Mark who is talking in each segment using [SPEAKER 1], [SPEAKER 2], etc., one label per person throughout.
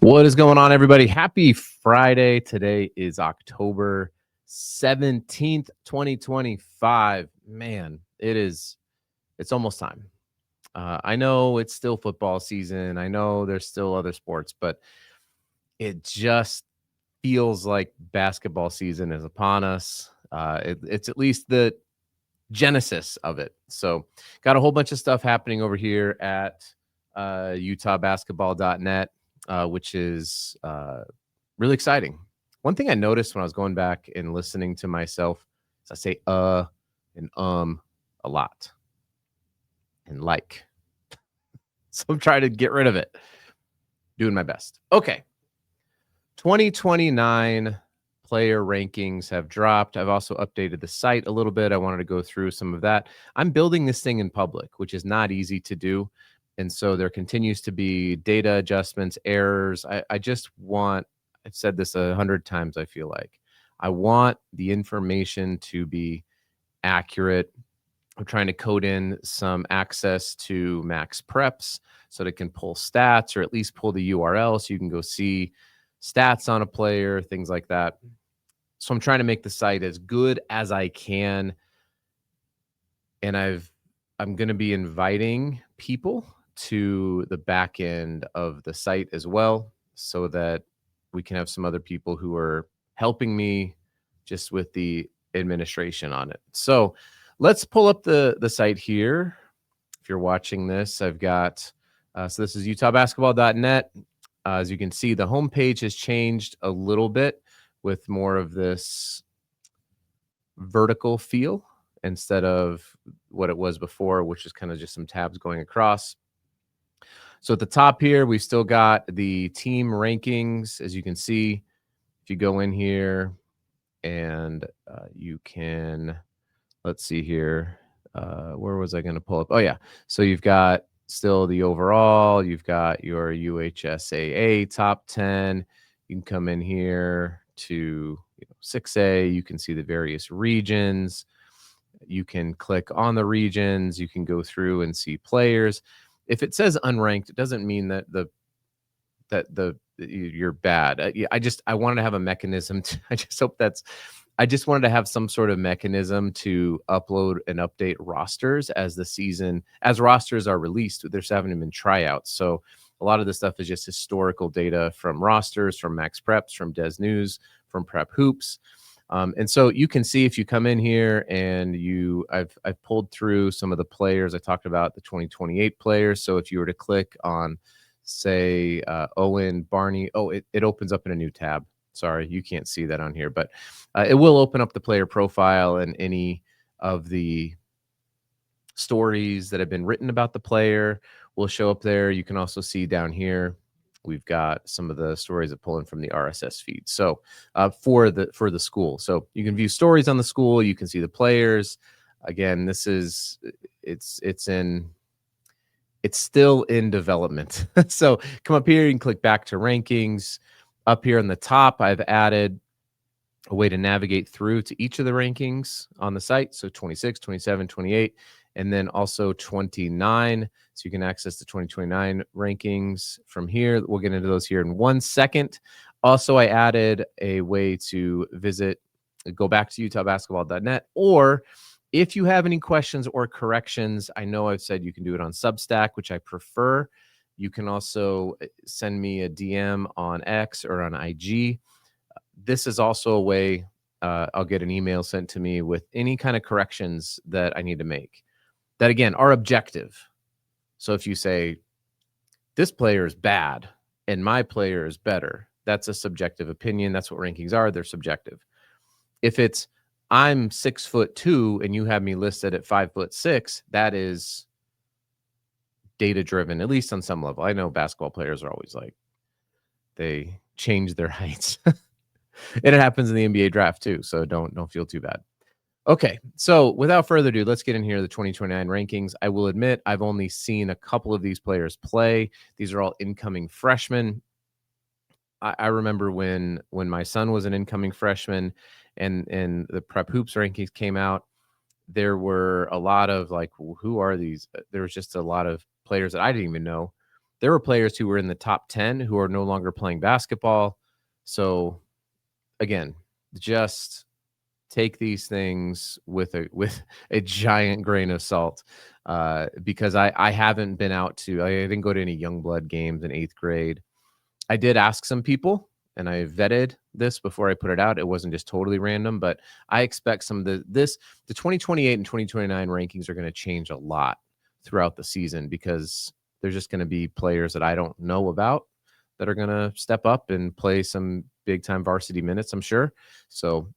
[SPEAKER 1] What is going on, everybody? Happy Friday. Today is October 17th, 2025. Man, it's almost time. I know it's still football season. I know there's still other sports, but it just feels like basketball season is upon us. It's at least the genesis of it. So, got a whole bunch of stuff happening over here at utahbasketball.net, which is really exciting. One thing I noticed when I was going back and listening to myself is I say and a lot and like. So I'm trying to get rid of it. Doing my best. Okay. 2029 player rankings have dropped. I've also updated the site a little bit. I wanted to go through some of that. I'm building this thing in public, which is not easy to do. And so there continues to be data adjustments, errors. I just want, I've said this 100 times, I feel like. I want the information to be accurate. I'm trying to code in some access to Max Preps so that it can pull stats or at least pull the URL so you can go see stats on a player, things like that. So I'm trying to make the site as good as I can. And I'm going to be inviting people to the back end of the site as well so that we can have some other people who are helping me just with the administration on it. So let's pull up the site here. If you're watching this, I've got so this is utahbasketball.net. As you can see, the homepage has changed a little bit with more of this vertical feel instead of what it was before, which is kind of just some tabs going across. So at the top here, we've still got the team rankings. As you can see, if you go in here and you can, let's see here. Where was I going to pull up? Oh, yeah. So you've got still the overall. You've got your UHSAA top 10. You can come in here to 6A. You can see the various regions. You can click on the regions. You can go through and see players. If it says unranked, it doesn't mean that you're bad. I wanted to have a mechanism. I just wanted to have some sort of mechanism to upload and update rosters as rosters are released. There's haven't been tryouts. So a lot of this stuff is just historical data from rosters, from Max Preps, from Des News, from Prep Hoops. And so you can see if you come in here and I've pulled through some of the players. I talked about the 2028 players. So if you were to click on, say, Owen, Barney, it opens up in a new tab. Sorry, you can't see that on here, but it will open up the player profile and any of the stories that have been written about the player will show up there. You can also see down here, we've got some of the stories that pull in from the RSS feed. So for the school, so you can view stories on the school. You can see the players. Again, it's still in development. So come up here, you can click back to rankings. Up here on the top, I've added a way to navigate through to each of the rankings on the site. So 26, 27, 28, and then also 29. So you can access the 2029 rankings from here. We'll get into those here in 1 second. Also, I added a way to go back to utahbasketball.net, or if you have any questions or corrections, I know I've said you can do it on Substack, which I prefer. You can also send me a DM on X or on IG. This is also a way I'll get an email sent to me with any kind of corrections that I need to make that, again, are objective. So if you say, this player is bad and my player is better, that's a subjective opinion. That's what rankings are. They're subjective. If it's, I'm 6'2" and you have me listed at 5'6", that is data driven, at least on some level. I know basketball players are always like, they change their heights. And it happens in the NBA draft too, so don't feel too bad. Okay, so without further ado, let's get in here the 2029 rankings. I will admit I've only seen a couple of these players play. These are all incoming freshmen. I remember when my son was an incoming freshman and the Prep Hoops rankings came out, there were a lot of like, who are these? There was just a lot of players that I didn't even know. there were players who were in the top 10 who are no longer playing basketball. So again, just take these things with a giant grain of salt, because I haven't been out to I didn't go to any young blood games in 8th grade. I did ask some people, and I vetted this before I put it out. It wasn't just totally random, but I expect some of the 2028 and 2029 rankings are going to change a lot throughout the season, because there's just going to be players that I don't know about that are going to step up and play some big time varsity minutes, I'm sure. So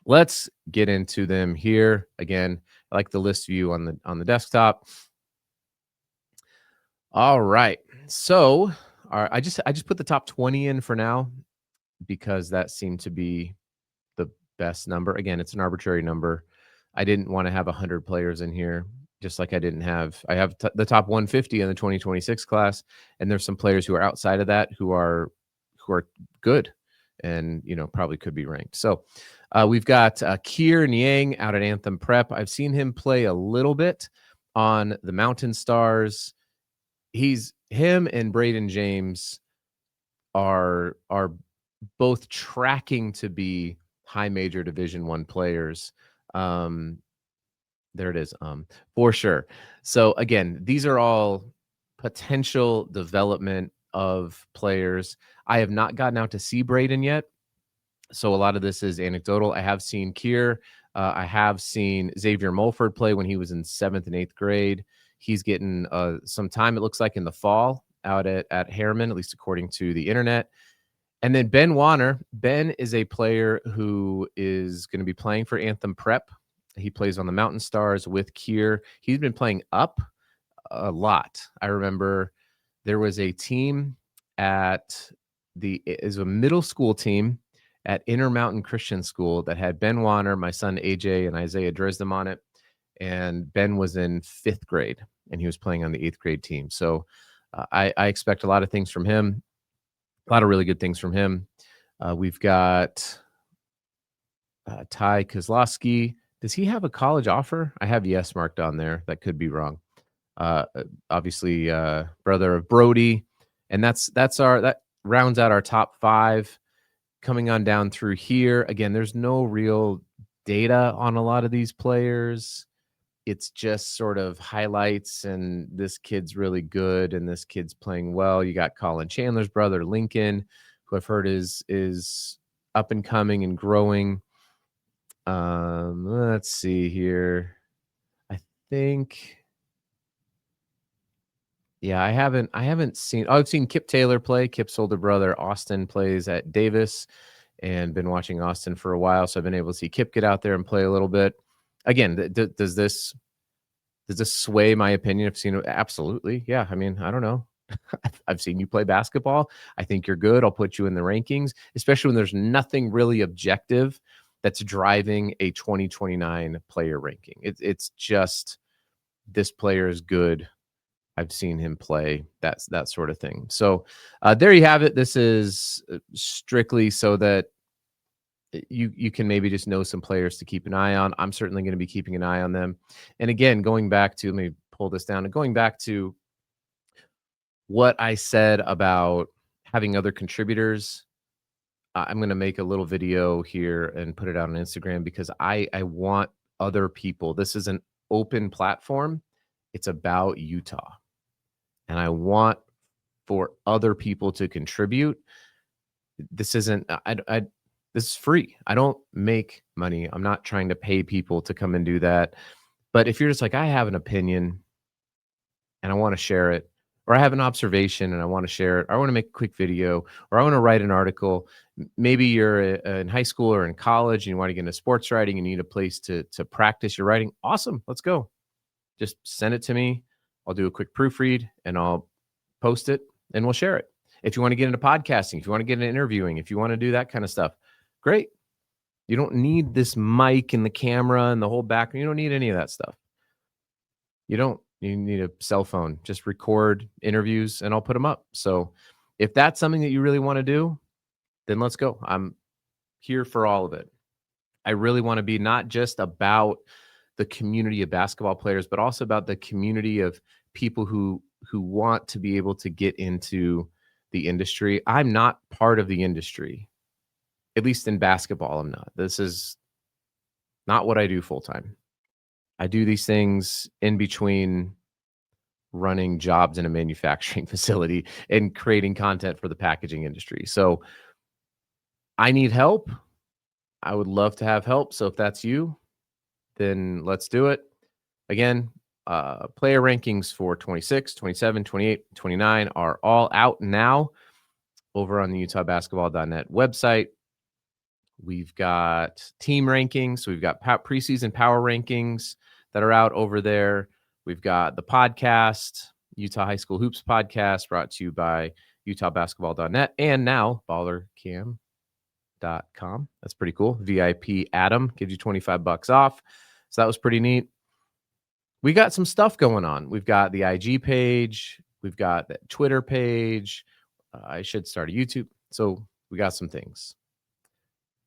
[SPEAKER 1] let's get into them here. Again, I like the list view on the desktop. All right. So, I just put the top 20 in for now, because that seemed to be the best number. Again, it's an arbitrary number. I didn't want to have 100 players in here, just like I have the top 150 in the 2026 class, and there's some players who are outside of that who are good, and probably could be ranked. So we've got Kier Niang out at Anthem Prep. I've seen him play a little bit on the Mountain Stars. Him and Braden James are both tracking to be high major Division I players. There it is, for sure. So again, these are all potential development of players. I have not gotten out to see Braden yet, so a lot of this is anecdotal. I have seen Kier. I have seen Xavier Mulford play when he was in 7th and 8th grade. He's getting some time, it looks like, in the fall out at Harriman, at least according to the internet. And then Ben Warner. Ben is a player who is going to be playing for Anthem Prep. He plays on the Mountain Stars with Kier. He's been playing up a lot. I remember there was a team is a middle school team at Intermountain Christian School that had Ben Warner, my son AJ, and Isaiah Dresden on it. And Ben was in 5th grade, and he was playing on the 8th grade team. So I expect a lot of things from him. A lot of really good things from him. We've got Ty Kozlowski. Does he have a college offer? I have yes marked on there. That could be wrong. Obviously, brother of Brody, and that rounds out our top 5. Coming on down through here, again, there's no real data on a lot of these players. It's just sort of highlights, and this kid's really good, and this kid's playing well. You got Colin Chandler's brother, Lincoln, who I've heard is up and coming and growing. Let's see here. I think, yeah, I haven't seen. Oh, I've seen Kip Taylor play. Kip's older brother Austin plays at Davis, and been watching Austin for a while, so I've been able to see Kip get out there and play a little bit. Again, does this sway my opinion? I've seen it. Absolutely. Yeah. I mean, I don't know. I've seen you play basketball. I think you're good. I'll put you in the rankings, especially when there's nothing really objective that's driving a 2029 player ranking. It's just, this player is good. I've seen him play, that sort of thing. So there you have it. This is strictly so that you can maybe just know some players to keep an eye on. I'm certainly going to be keeping an eye on them. And again, going back to, let me pull this down, and going back to what I said about having other contributors, I'm going to make a little video here and put it out on Instagram, because I want other people. This is an open platform. It's about Utah, and I want for other people to contribute. This isn't, this is free. I don't make money. I'm not trying to pay people to come and do that. But if you're just like, I have an opinion and I want to share it, or I have an observation and I want to share it, or I want to make a quick video, or I want to write an article. Maybe you're in high school or in college and you want to get into sports writing and you need a place to practice your writing. Awesome. Let's go. Just send it to me. I'll do a quick proofread and I'll post it and we'll share it. If you want to get into podcasting, if you want to get into interviewing, if you want to do that kind of stuff, great. You don't need this mic and the camera and the whole background. You don't need any of that stuff. You don't. You need a cell phone. Just record interviews and I'll put them up. So if that's something that you really want to do, then let's go. I'm here for all of it. I really want to be not just about the community of basketball players, but also about the community of people who who want to be able to get into the industry. I'm not part of the industry, at least in basketball. I'm not. This is not what I do full time. I do these things in between running jobs in a manufacturing facility and creating content for the packaging industry. So I need help. I would love to have help. So if that's you, then let's do it. Again, player rankings for 26, 27, 28, 29 are all out now over on the UtahBasketball.net website. We've got team rankings. We've got preseason power rankings that are out over there. We've got the podcast, Utah High School Hoops podcast, brought to you by UtahBasketball.net and now BallerCam.com. That's pretty cool. VIP Adam gives you $25 off. So that was pretty neat. We got some stuff going on. We've got the IG page. We've got the Twitter page. I should start a YouTube. So we got some things.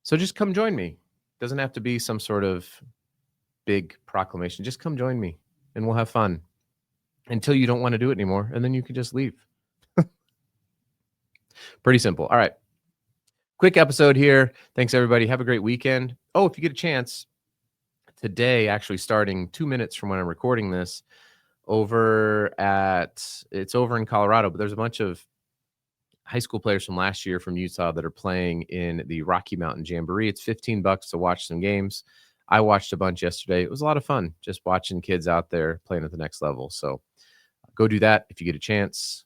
[SPEAKER 1] So just come join me. Doesn't have to be some sort of big proclamation. Just come join me and we'll have fun until you don't want to do it anymore. And then you can just leave. Pretty simple. All right. Quick episode here. Thanks, everybody. Have a great weekend. Oh, if you get a chance, today, actually starting 2 minutes from when I'm recording this, it's over in Colorado, but there's a bunch of high school players from last year from Utah that are playing in the Rocky Mountain Jamboree. It's $15 to watch some games. I watched a bunch yesterday. It was a lot of fun just watching kids out there playing at the next level. So go do that if you get a chance.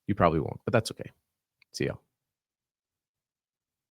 [SPEAKER 1] You probably won't, but that's okay. See y'all.